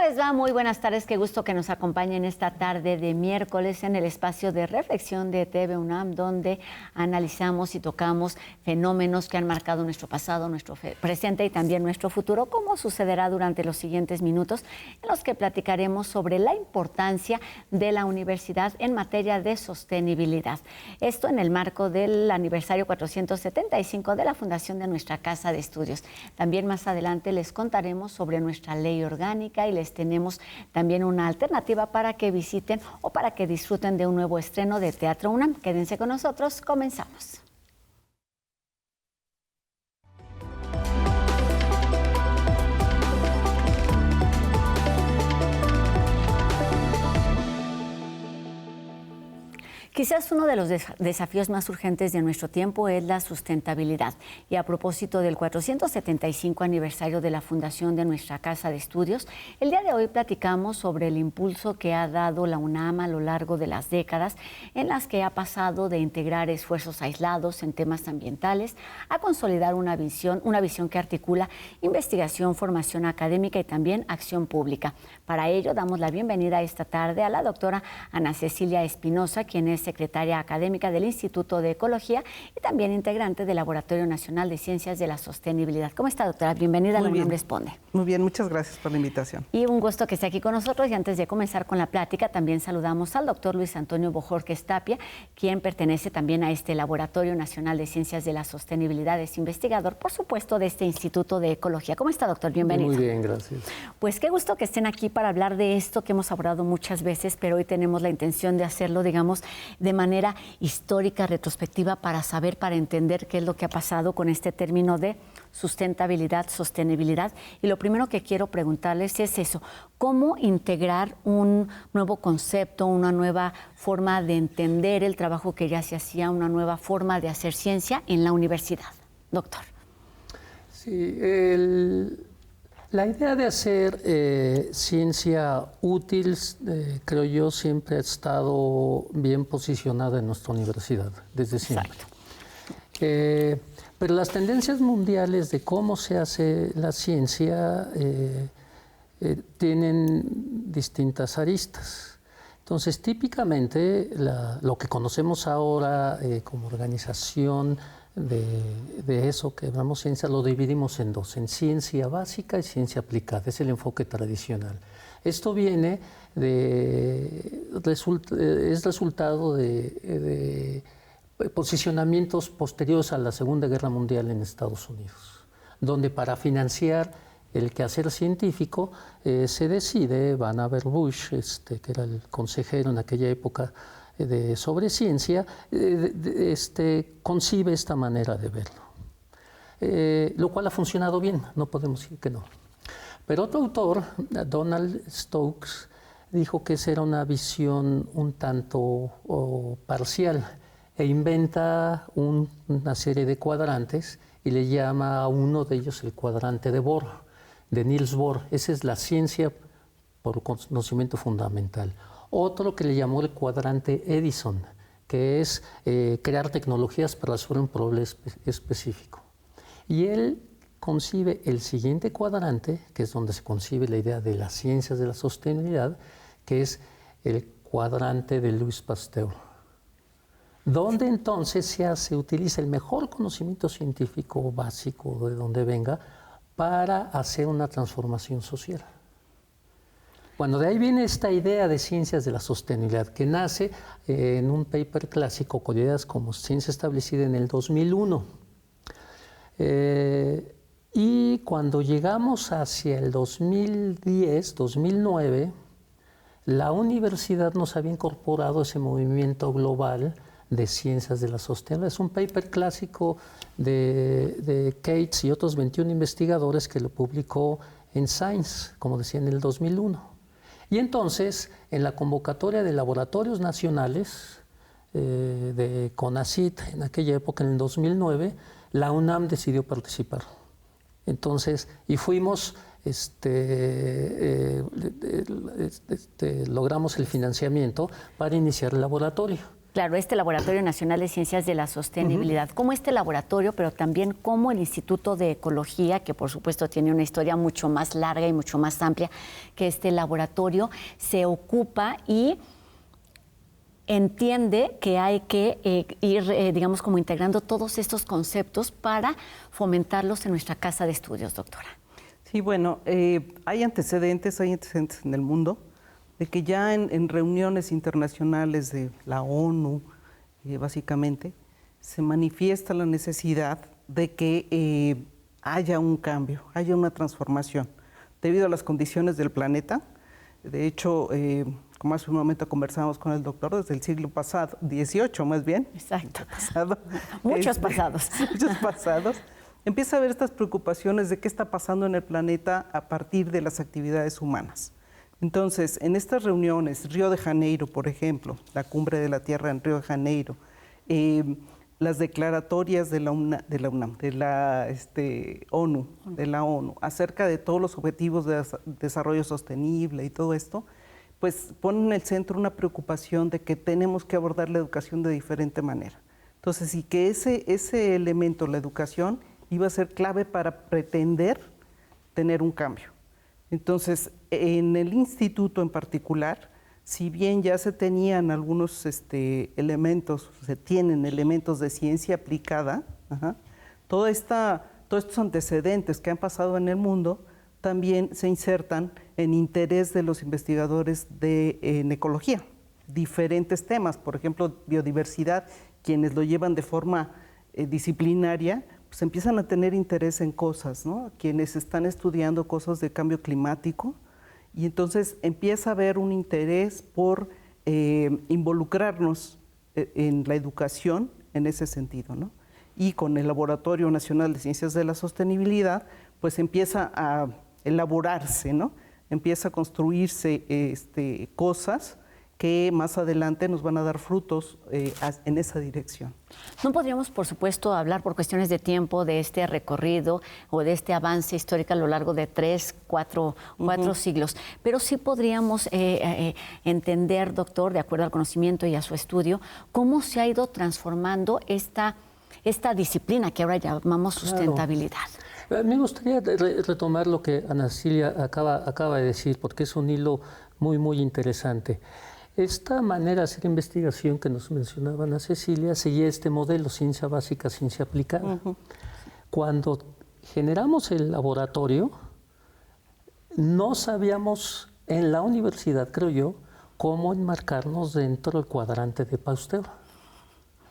les va? Muy buenas tardes, qué gusto que nos acompañen esta tarde de miércoles en el espacio de reflexión de TV UNAM, donde analizamos y tocamos fenómenos que han marcado nuestro pasado, nuestro presente y también nuestro futuro, como sucederá durante los siguientes minutos, en los que platicaremos sobre la importancia de la universidad en materia de sostenibilidad. Esto en el marco del aniversario 475 de la fundación de nuestra Casa de Estudios. También más adelante les contaremos sobre nuestra ley orgánica y les tenemos también una alternativa para que visiten o para que disfruten de un nuevo estreno de Teatro UNAM. Quédense con nosotros, comenzamos. Quizás uno de los desafíos más urgentes de nuestro tiempo es la sustentabilidad. Y a propósito del 475 aniversario de la fundación de nuestra Casa de Estudios, el día de hoy platicamos sobre el impulso que ha dado la UNAM a lo largo de las décadas, en las que ha pasado de integrar esfuerzos aislados en temas ambientales a consolidar una visión que articula investigación, formación académica y también acción pública. Para ello, damos la bienvenida esta tarde a la doctora Ana Cecilia Espinosa, quien es secretaria académica del Instituto de Ecología y también integrante del Laboratorio Nacional de Ciencias de la Sostenibilidad. ¿Cómo está, doctora? Bienvenida a La UNAM Responde. Muy bien, muchas gracias por la invitación. Y un gusto que esté aquí con nosotros. Y antes de comenzar con la plática, también saludamos al doctor Luis Antonio Bojorquez Tapia, quien pertenece también a este Laboratorio Nacional de Ciencias de la Sostenibilidad, es investigador, por supuesto, de este Instituto de Ecología. ¿Cómo está, doctor? Bienvenido. Muy bien, gracias. Pues qué gusto que estén aquí para hablar de esto que hemos abordado muchas veces, pero hoy tenemos la intención de hacerlo, digamos, de manera histórica, retrospectiva, para saber, para entender qué es lo que ha pasado con este término de sustentabilidad, sostenibilidad. Y lo primero que quiero preguntarles es eso, ¿cómo integrar un nuevo concepto, una nueva forma de entender el trabajo que ya se hacía, una nueva forma de hacer ciencia en la universidad? Doctor. Sí, la idea de hacer ciencia útil, creo yo, siempre ha estado bien posicionada en nuestra universidad, desde siempre. Exacto. Pero las tendencias mundiales de cómo se hace la ciencia tienen distintas aristas. Entonces, típicamente, lo que conocemos ahora como organización de eso que llamamos ciencia, lo dividimos en dos, en ciencia básica y ciencia aplicada. Es el enfoque tradicional. Esto viene es resultado de posicionamientos posteriores a la Segunda Guerra Mundial en Estados Unidos, donde para financiar el quehacer científico se decide, Vannevar Bush, que era el consejero en aquella época sobre ciencia, concibe esta manera de verlo, lo cual ha funcionado bien, no podemos decir que no. Pero otro autor, Donald Stokes, dijo que esa era una visión un tanto parcial e inventa una serie de cuadrantes y le llama a uno de ellos el cuadrante de Bohr, de Niels Bohr. Esa es la ciencia por conocimiento fundamental. Otro que le llamó el cuadrante Edison, que es crear tecnologías para resolver un problema específico. Y él concibe el siguiente cuadrante, que es donde se concibe la idea de las ciencias de la sostenibilidad, que es el cuadrante de Louis Pasteur, donde entonces se utiliza el mejor conocimiento científico básico de donde venga para hacer una transformación social. Bueno, de ahí viene esta idea de ciencias de la sostenibilidad, que nace en un paper clásico con ideas como ciencia establecida en el 2001. Y cuando llegamos hacia el 2010, 2009, la universidad nos había incorporado ese movimiento global de ciencias de la sostenibilidad. Es un paper clásico de Cates y otros 21 investigadores que lo publicó en Science, como decía, en el 2001. Y entonces, en la convocatoria de laboratorios nacionales de CONACYT, en aquella época, en el 2009, la UNAM decidió participar. Entonces, y fuimos, logramos el financiamiento para iniciar el laboratorio. Claro, este Laboratorio Nacional de Ciencias de la Sostenibilidad, como este laboratorio, pero también como el Instituto de Ecología, que por supuesto tiene una historia mucho más larga y mucho más amplia que este laboratorio, se ocupa y entiende que hay que ir, digamos, como integrando todos estos conceptos para fomentarlos en nuestra casa de estudios, doctora. Sí, bueno, hay antecedentes en el mundo de que ya en reuniones internacionales de la ONU, básicamente, se manifiesta la necesidad de que haya un cambio, haya una transformación, debido a las condiciones del planeta. De hecho, como hace un momento conversamos con el doctor, desde el siglo pasado, 18 más bien. Exacto. Pasado, Muchos pasados. Muchos pasados. Empieza a haber estas preocupaciones de qué está pasando en el planeta a partir de las actividades humanas. Entonces, en estas reuniones, Río de Janeiro, por ejemplo, la Cumbre de la Tierra en Río de Janeiro, las declaratorias de la ONU, acerca de todos los objetivos de desarrollo sostenible y todo esto, pues ponen en el centro una preocupación de que tenemos que abordar la educación de diferente manera. Entonces, y que ese elemento, la educación, iba a ser clave para pretender tener un cambio. Entonces, en el instituto en particular, si bien ya se tenían algunos elementos, se tienen elementos de ciencia aplicada, todos estos antecedentes que han pasado en el mundo también se insertan en interés de los investigadores en ecología. Diferentes temas, por ejemplo, biodiversidad, quienes lo llevan de forma disciplinaria, pues empiezan a tener interés en cosas, ¿no? Quienes están estudiando cosas de cambio climático, y entonces empieza a haber un interés por involucrarnos en la educación en ese sentido, ¿no? Y con el Laboratorio Nacional de Ciencias de la Sostenibilidad, pues empieza a elaborarse, ¿no? Empieza a construirse cosas que más adelante nos van a dar frutos en esa dirección. No podríamos, por supuesto, hablar por cuestiones de tiempo de este recorrido o de este avance histórico a lo largo de 4 siglos, pero sí podríamos entender, doctor, de acuerdo al conocimiento y a su estudio, cómo se ha ido transformando esta disciplina que ahora llamamos sustentabilidad. Claro. Me gustaría retomar lo que Ana Cecilia acaba de decir, porque es un hilo muy, muy interesante. Esta manera de hacer investigación que nos mencionaba Ana Cecilia seguía este modelo, ciencia básica, ciencia aplicada. Cuando generamos el laboratorio, no sabíamos en la universidad, creo yo, cómo enmarcarnos dentro del cuadrante de Pasteur.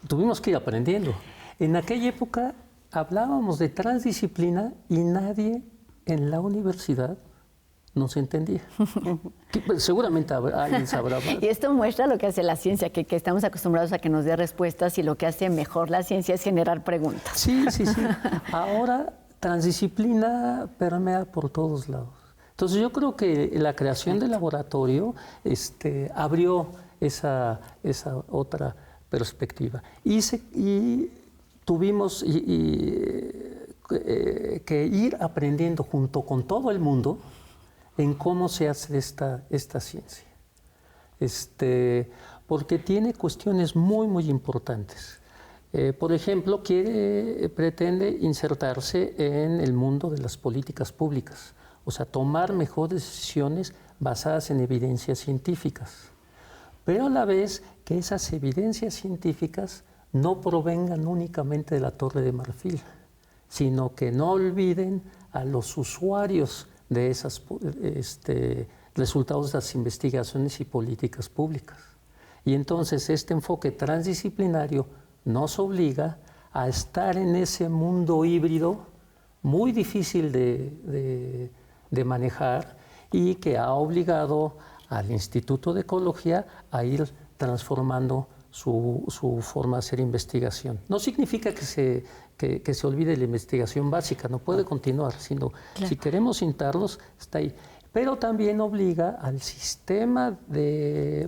Tuvimos que ir aprendiendo. En aquella época hablábamos de transdisciplina y nadie en la universidad nos entendía. Seguramente alguien sabrá más. Y esto muestra lo que hace la ciencia, que estamos acostumbrados a que nos dé respuestas, y lo que hace mejor la ciencia es generar preguntas. Sí. Ahora transdisciplina permea por todos lados. Entonces yo creo que la creación del laboratorio abrió esa otra perspectiva. Y tuvimos que ir aprendiendo junto con todo el mundo en cómo se hace esta ciencia. Porque tiene cuestiones muy, muy importantes. Por ejemplo, pretende insertarse en el mundo de las políticas públicas, o sea, tomar mejores decisiones basadas en evidencias científicas, pero a la vez que esas evidencias científicas no provengan únicamente de la Torre de Marfil, sino que no olviden a los usuarios de esos resultados de las investigaciones y políticas públicas. Y entonces este enfoque transdisciplinario nos obliga a estar en ese mundo híbrido muy difícil de manejar, y que ha obligado al Instituto de Ecología a ir transformando su forma de hacer investigación. No significa que se olvide la investigación básica, no puede continuar, sino si queremos citarlos, está ahí. Pero también obliga al sistema de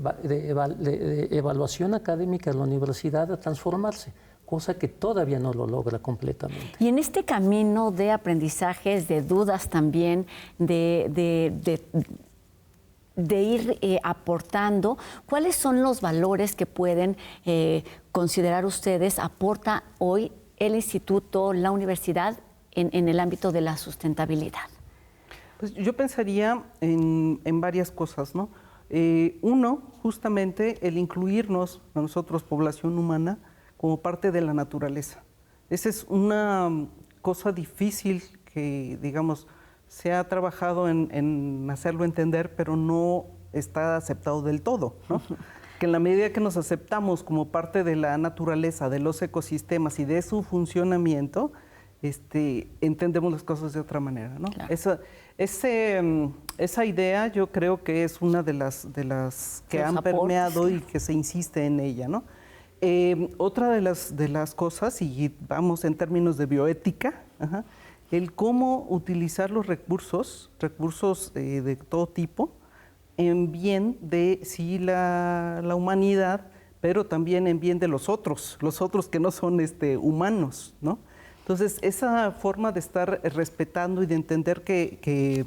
evaluación académica de la universidad a transformarse, cosa que todavía no lo logra completamente. Y en este camino de aprendizajes, de dudas también, de de ir aportando. ¿Cuáles son los valores que pueden considerar ustedes aporta hoy el instituto, la universidad en el ámbito de la sustentabilidad? Pues yo pensaría en varias cosas, ¿no? Uno, justamente el incluirnos a nosotros, población humana, como parte de la naturaleza. Esa es una cosa difícil que, digamos, se ha trabajado en hacerlo entender, pero no está aceptado del todo, ¿no? Que en la medida que nos aceptamos como parte de la naturaleza, de los ecosistemas y de su funcionamiento, entendemos las cosas de otra manera, ¿no? Claro. Esa idea yo creo que es una de las que han permeado y que se insiste en ella, ¿no? Otra de las cosas, y vamos en términos de bioética, el cómo utilizar los recursos de todo tipo, en bien de sí la humanidad, pero también en bien de los otros que no son humanos, ¿no? Entonces, esa forma de estar respetando y de entender que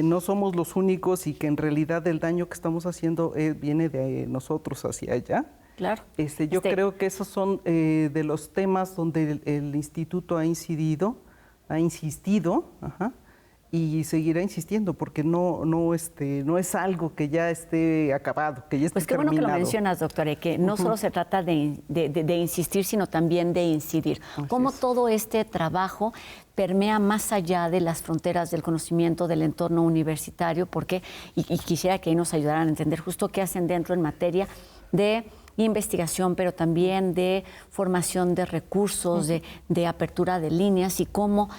no somos los únicos y que en realidad el daño que estamos haciendo viene de nosotros hacia allá. Claro. Yo creo que esos son de los temas donde el instituto ha insistido, y seguirá insistiendo, porque no es algo que ya esté acabado, que ya esté terminado. Pues qué bueno que lo mencionas, doctora, que no solo se trata de insistir, sino también de incidir. Cómo todo este trabajo permea más allá de las fronteras del conocimiento del entorno universitario, porque, y quisiera que ahí nos ayudaran a entender justo qué hacen dentro en materia de investigación, pero también de formación de recursos, de apertura de líneas, y cómo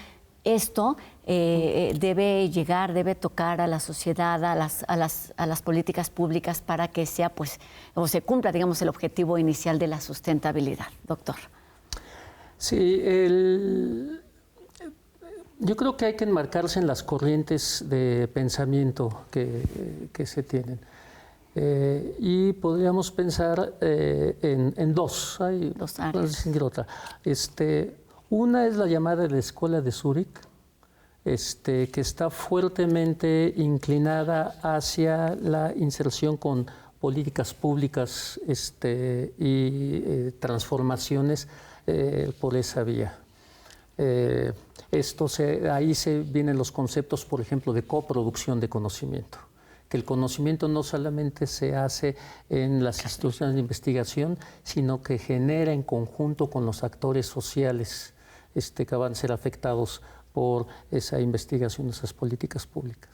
esto debe llegar, debe tocar a la sociedad, a las políticas públicas para que sea, pues, o se cumpla, digamos, el objetivo inicial de la sustentabilidad. Doctor. Sí, yo creo que hay que enmarcarse en las corrientes de pensamiento que se tienen. Y podríamos pensar en dos. Hay dos áreas. Otra. Una es la llamada de la Escuela de Zúrich, que está fuertemente inclinada hacia la inserción con políticas públicas y transformaciones por esa vía. Ahí se vienen los conceptos, por ejemplo, de coproducción de conocimiento, que el conocimiento no solamente se hace en las instituciones de investigación, sino que genera en conjunto con los actores sociales que van a ser afectados por esa investigación, esas políticas públicas.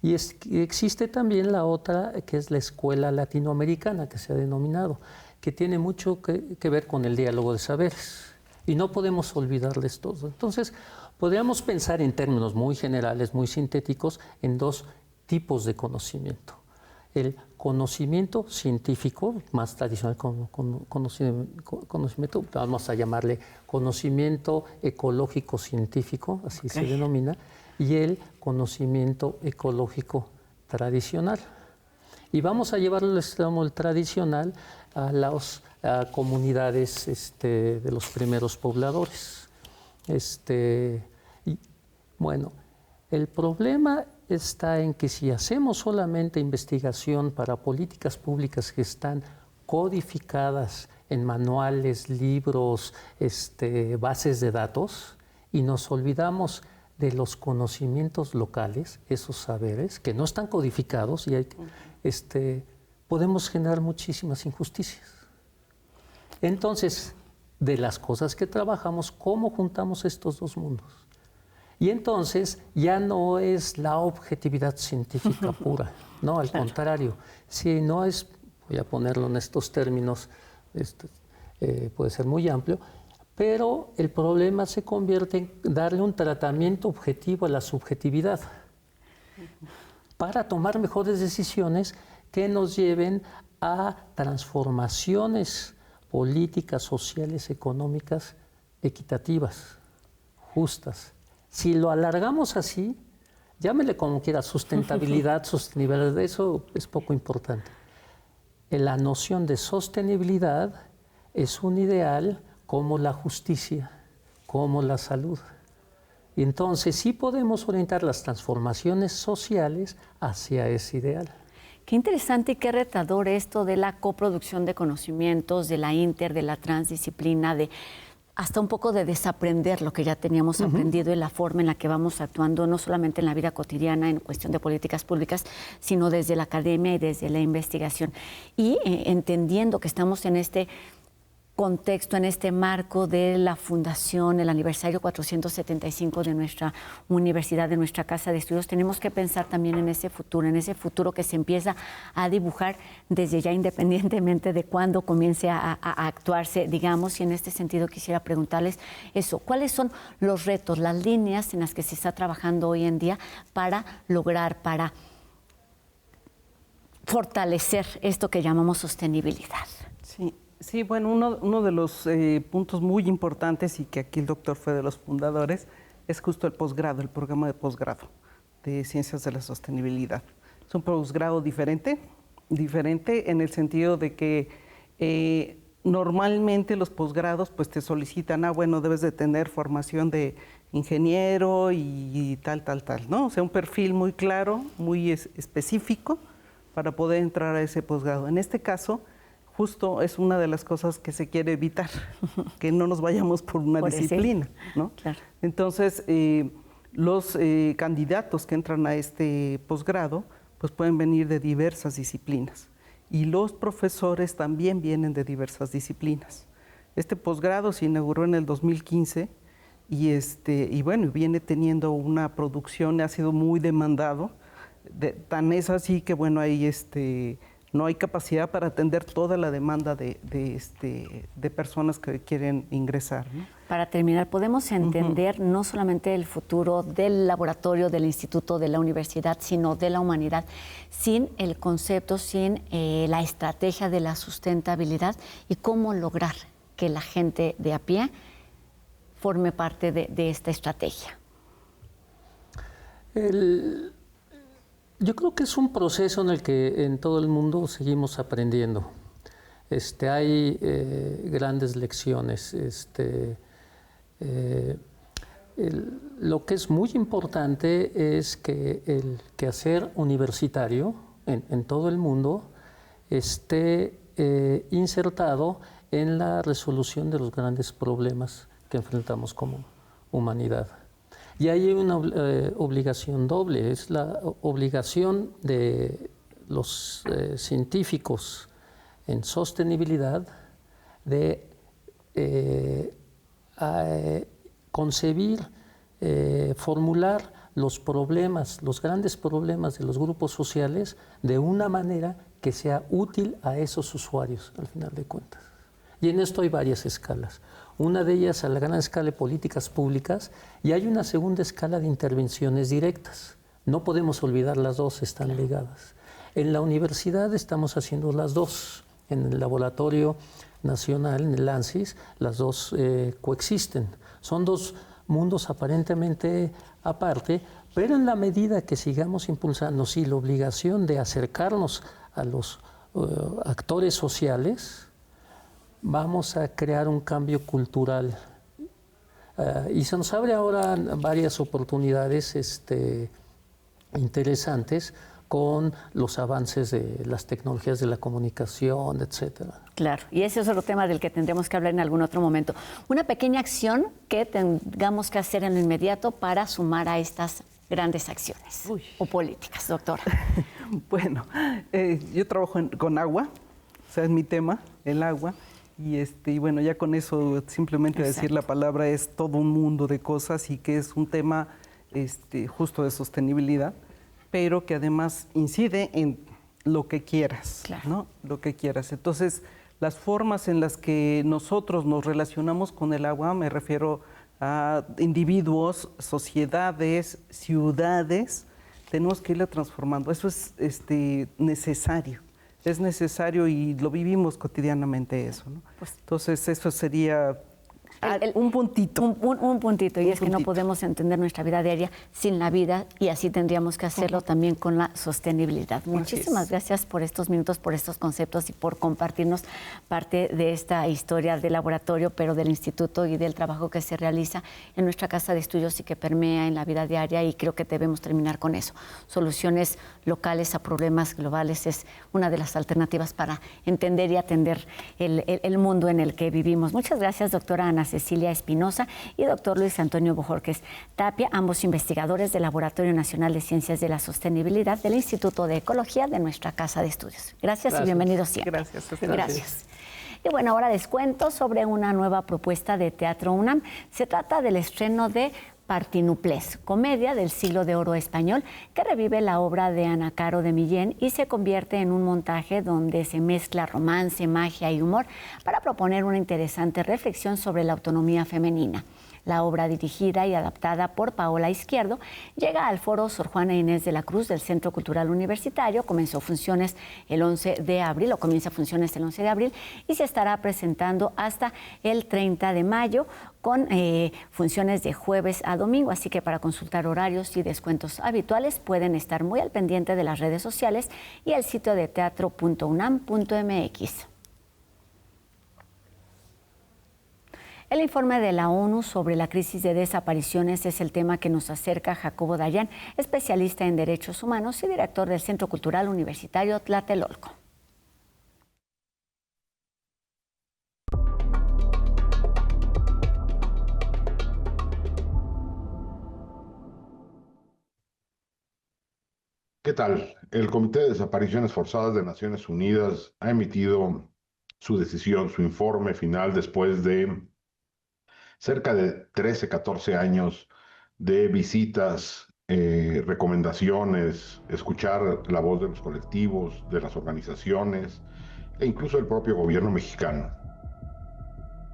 Y existe también la otra, que es la escuela latinoamericana, que se ha denominado, que tiene mucho que ver con el diálogo de saberes. Y no podemos olvidarles todo. Entonces, podríamos pensar en términos muy generales, muy sintéticos, en dos tipos de conocimiento. El conocimiento científico, más tradicional conocimiento, vamos a llamarle conocimiento ecológico científico, así se denomina, y el conocimiento ecológico tradicional. Y vamos a llevarlo al extremo tradicional a las comunidades de los primeros pobladores. Bueno, el problema está en que si hacemos solamente investigación para políticas públicas que están codificadas en manuales, libros, bases de datos, y nos olvidamos de los conocimientos locales, esos saberes que no están codificados, y podemos generar muchísimas injusticias. Entonces, de las cosas que trabajamos, ¿cómo juntamos estos dos mundos? Y entonces ya no es la objetividad científica pura, no, al contrario. Si no es, voy a ponerlo en estos términos, puede ser muy amplio, pero el problema se convierte en darle un tratamiento objetivo a la subjetividad para tomar mejores decisiones que nos lleven a transformaciones políticas, sociales, económicas, equitativas, justas. Si lo alargamos así, llámele como quiera, sustentabilidad, sostenibilidad, eso es poco importante. La noción de sostenibilidad es un ideal como la justicia, como la salud. Y entonces sí podemos orientar las transformaciones sociales hacia ese ideal. Qué interesante y qué retador esto de la coproducción de conocimientos, de la de la transdisciplina, de hasta un poco de desaprender lo que ya teníamos aprendido y la forma en la que vamos actuando, no solamente en la vida cotidiana, en cuestión de políticas públicas, sino desde la academia y desde la investigación. Y entendiendo que estamos en este contexto, en este marco de la fundación, el aniversario 475 de nuestra universidad, de nuestra casa de estudios, tenemos que pensar también en ese futuro que se empieza a dibujar desde ya, independientemente de cuándo comience a actuarse, digamos, y en este sentido quisiera preguntarles eso, ¿cuáles son los retos, las líneas en las que se está trabajando hoy en día para lograr, para fortalecer esto que llamamos sostenibilidad? Sí, bueno, uno de los puntos muy importantes y que aquí el doctor fue de los fundadores es justo el posgrado, el programa de posgrado de Ciencias de la Sostenibilidad. Es un posgrado diferente en el sentido de que normalmente los posgrados pues te solicitan, bueno, debes de tener formación de ingeniero y tal, ¿no? O sea, un perfil muy claro, muy específico para poder entrar a ese posgrado. En este caso, justo es una de las cosas que se quiere evitar, que no nos vayamos por una disciplina, ¿no? Claro. Entonces, los candidatos que entran a este posgrado, pues pueden venir de diversas disciplinas. Y los profesores también vienen de diversas disciplinas. Este posgrado se inauguró en el 2015 y bueno, viene teniendo una producción, ha sido muy demandado. Tan es así que, bueno, hay no hay capacidad para atender toda la demanda de personas que quieren ingresar, ¿no? Para terminar, ¿podemos entender no solamente el futuro del laboratorio, del instituto, de la universidad, sino de la humanidad, sin el concepto, sin la estrategia de la sustentabilidad y cómo lograr que la gente de a pie forme parte de esta estrategia? Yo creo que es un proceso en el que en todo el mundo seguimos aprendiendo. Hay grandes lecciones. Lo que es muy importante es que el quehacer universitario en todo el mundo esté insertado en la resolución de los grandes problemas que enfrentamos como humanidad. Y hay una obligación doble, es la obligación de los científicos en sostenibilidad de concebir, formular los problemas, los grandes problemas de los grupos sociales de una manera que sea útil a esos usuarios, al final de cuentas. Y en esto hay varias escalas. Una de ellas a la gran escala de políticas públicas y hay una segunda escala de intervenciones directas. No podemos olvidar las dos, están ligadas. En la universidad estamos haciendo las dos. En el laboratorio nacional, en el ANSYS, las dos coexisten. Son dos mundos aparentemente aparte, pero en la medida que sigamos impulsando, sí, la obligación de acercarnos a los actores sociales, vamos a crear un cambio cultural. Y se nos abre ahora varias oportunidades interesantes con los avances de las tecnologías de la comunicación, etcétera. Claro, y ese es otro tema del que tendremos que hablar en algún otro momento. Una pequeña acción que tengamos que hacer en lo inmediato para sumar a estas grandes acciones o políticas, doctora. Bueno, yo trabajo con agua, o sea, es mi tema, el agua. Y bueno, ya con eso simplemente decir la palabra es todo un mundo de cosas y que es un tema justo de sostenibilidad, pero que además incide en lo que quieras, claro, ¿no? Lo que quieras. Entonces, las formas en las que nosotros nos relacionamos con el agua, me refiero a individuos, sociedades, ciudades, tenemos que irla transformando. Eso es necesario. Es necesario y lo vivimos cotidianamente eso, ¿no? Pues, entonces, eso sería un puntito. Un puntito, y es que no podemos entender nuestra vida diaria sin la vida, y así tendríamos que hacerlo también con la sostenibilidad. Muchísimas gracias por estos minutos, por estos conceptos y por compartirnos parte de esta historia del laboratorio, pero del instituto y del trabajo que se realiza en nuestra casa de estudios y que permea en la vida diaria, y creo que debemos terminar con eso. Soluciones locales a problemas globales es una de las alternativas para entender y atender el mundo en el que vivimos. Muchas gracias, doctora Ana Cecilia Espinosa y doctor Luis Antonio Bojorquez Tapia, ambos investigadores del Laboratorio Nacional de Ciencias de la Sostenibilidad del Instituto de Ecología de nuestra casa de estudios. Gracias y bienvenidos siempre. Gracias. Y bueno, ahora les cuento sobre una nueva propuesta de Teatro UNAM. Se trata del estreno de Partinuplés, comedia del siglo de oro español que revive la obra de Ana Caro de Millén y se convierte en un montaje donde se mezcla romance, magia y humor para proponer una interesante reflexión sobre la autonomía femenina. La obra, dirigida y adaptada por Paola Izquierdo, llega al Foro Sor Juana Inés de la Cruz del Centro Cultural Universitario. Comienza funciones el 11 de abril y se estará presentando hasta el 30 de mayo con funciones de jueves a domingo. Así que para consultar horarios y descuentos habituales pueden estar muy al pendiente de las redes sociales y el sitio de teatro.unam.mx. El informe de la ONU sobre la crisis de desapariciones es el tema que nos acerca Jacobo Dayan, especialista en derechos humanos y director del Centro Cultural Universitario Tlatelolco. ¿Qué tal? El Comité de Desapariciones Forzadas de Naciones Unidas ha emitido su decisión, su informe final después de cerca de 13, 14 años de visitas, recomendaciones, escuchar la voz de los colectivos, de las organizaciones e incluso del propio gobierno mexicano.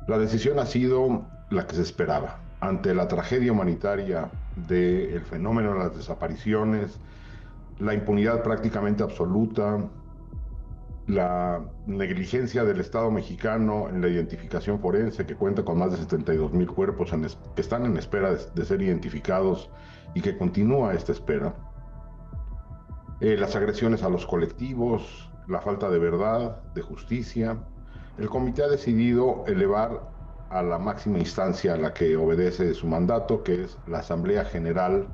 La decisión ha sido la que se esperaba. Ante la tragedia humanitaria del fenómeno de las desapariciones, la impunidad prácticamente absoluta, la negligencia del Estado mexicano en la identificación forense, que cuenta con más de 72,000 cuerpos que están en espera de ser identificados y que continúa esta espera. Las agresiones a los colectivos, la falta de verdad, de justicia. El comité ha decidido elevar a la máxima instancia a la que obedece su mandato, que es la Asamblea General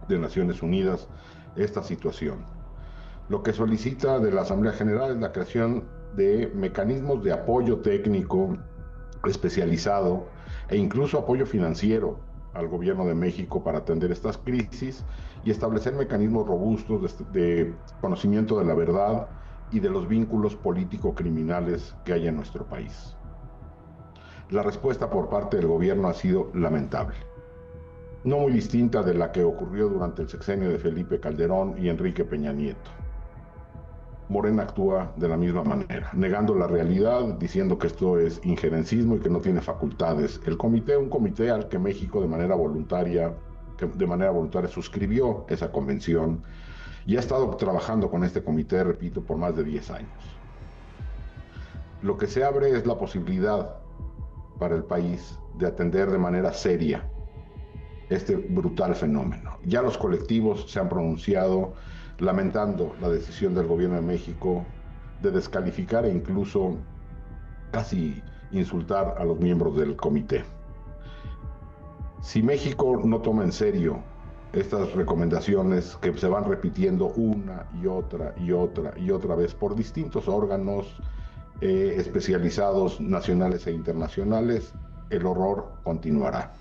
de Naciones Unidas, esta situación. Lo que solicita de la Asamblea General es la creación de mecanismos de apoyo técnico especializado e incluso apoyo financiero al gobierno de México para atender estas crisis y establecer mecanismos robustos de conocimiento de la verdad y de los vínculos político-criminales que hay en nuestro país. La respuesta por parte del gobierno ha sido lamentable. No muy distinta de la que ocurrió durante el sexenio de Felipe Calderón y Enrique Peña Nieto. Morena actúa de la misma manera, negando la realidad, diciendo que esto es injerencismo y que no tiene facultades. Un comité al que México de manera voluntaria suscribió esa convención y ha estado trabajando con este comité, repito, por más de 10 años. Lo que se abre es la posibilidad para el país de atender de manera seria este brutal fenómeno. Ya los colectivos se han pronunciado lamentando la decisión del gobierno de México de descalificar e incluso casi insultar a los miembros del comité. Si México no toma en serio estas recomendaciones que se van repitiendo una y otra vez por distintos órganos especializados nacionales e internacionales, el horror continuará.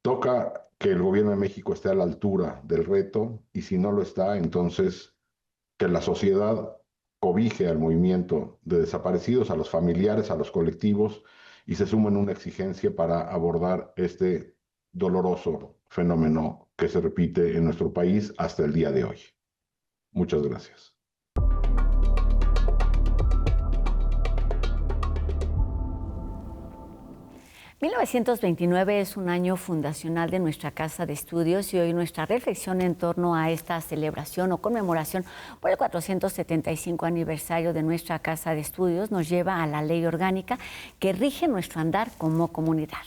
Toca que el gobierno de México esté a la altura del reto y si no lo está, entonces que la sociedad cobije al movimiento de desaparecidos, a los familiares, a los colectivos y se sume en una exigencia para abordar este doloroso fenómeno que se repite en nuestro país hasta el día de hoy. Muchas gracias. 1929 es un año fundacional de nuestra Casa de Estudios y hoy nuestra reflexión en torno a esta celebración o conmemoración por el 475 aniversario de nuestra Casa de Estudios nos lleva a la ley orgánica que rige nuestro andar como comunidad.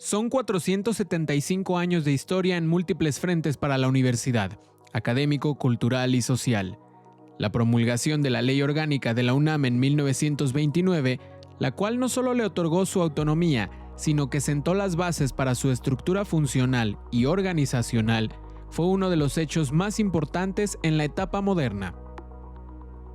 Son 475 años de historia en múltiples frentes para la universidad, académico, cultural y social. La promulgación de la Ley Orgánica de la UNAM en 1929, la cual no solo le otorgó su autonomía, sino que sentó las bases para su estructura funcional y organizacional, fue uno de los hechos más importantes en la etapa moderna.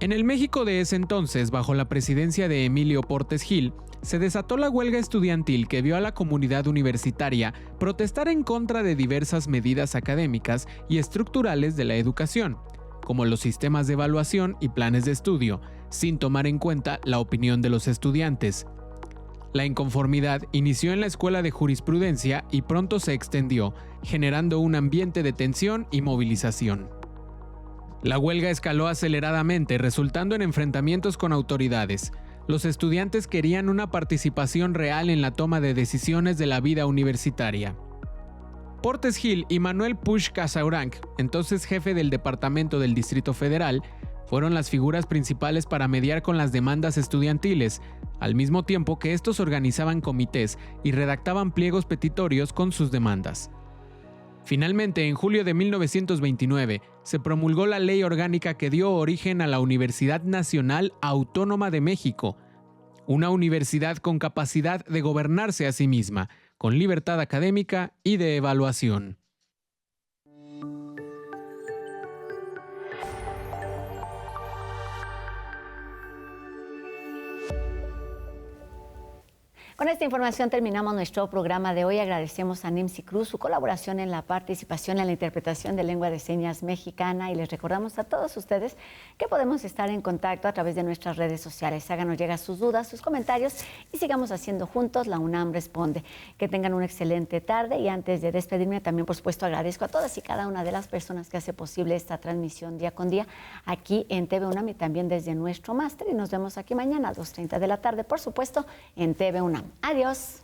En el México de ese entonces, bajo la presidencia de Emilio Portes Gil, se desató la huelga estudiantil que vio a la comunidad universitaria protestar en contra de diversas medidas académicas y estructurales de la educación, como los sistemas de evaluación y planes de estudio, sin tomar en cuenta la opinión de los estudiantes. La inconformidad inició en la Escuela de Jurisprudencia y pronto se extendió, generando un ambiente de tensión y movilización. La huelga escaló aceleradamente, resultando en enfrentamientos con autoridades. Los estudiantes querían una participación real en la toma de decisiones de la vida universitaria. Portes Gil y Manuel Puig Casaurang, entonces jefe del Departamento del Distrito Federal, fueron las figuras principales para mediar con las demandas estudiantiles, al mismo tiempo que estos organizaban comités y redactaban pliegos petitorios con sus demandas. Finalmente, en julio de 1929, se promulgó la Ley Orgánica que dio origen a la Universidad Nacional Autónoma de México, una universidad con capacidad de gobernarse a sí misma, con libertad académica y de evaluación. Con esta información terminamos nuestro programa de hoy. Agradecemos a Nimsi Cruz su colaboración en la participación en la interpretación de lengua de señas mexicana y les recordamos a todos ustedes que podemos estar en contacto a través de nuestras redes sociales. Háganos llegar sus dudas, sus comentarios y sigamos haciendo juntos La UNAM Responde. Que tengan una excelente tarde y antes de despedirme también por supuesto agradezco a todas y cada una de las personas que hace posible esta transmisión día con día aquí en TV UNAM y también desde nuestro máster y nos vemos aquí mañana a 2:30 de la tarde por supuesto en TV UNAM. Adiós.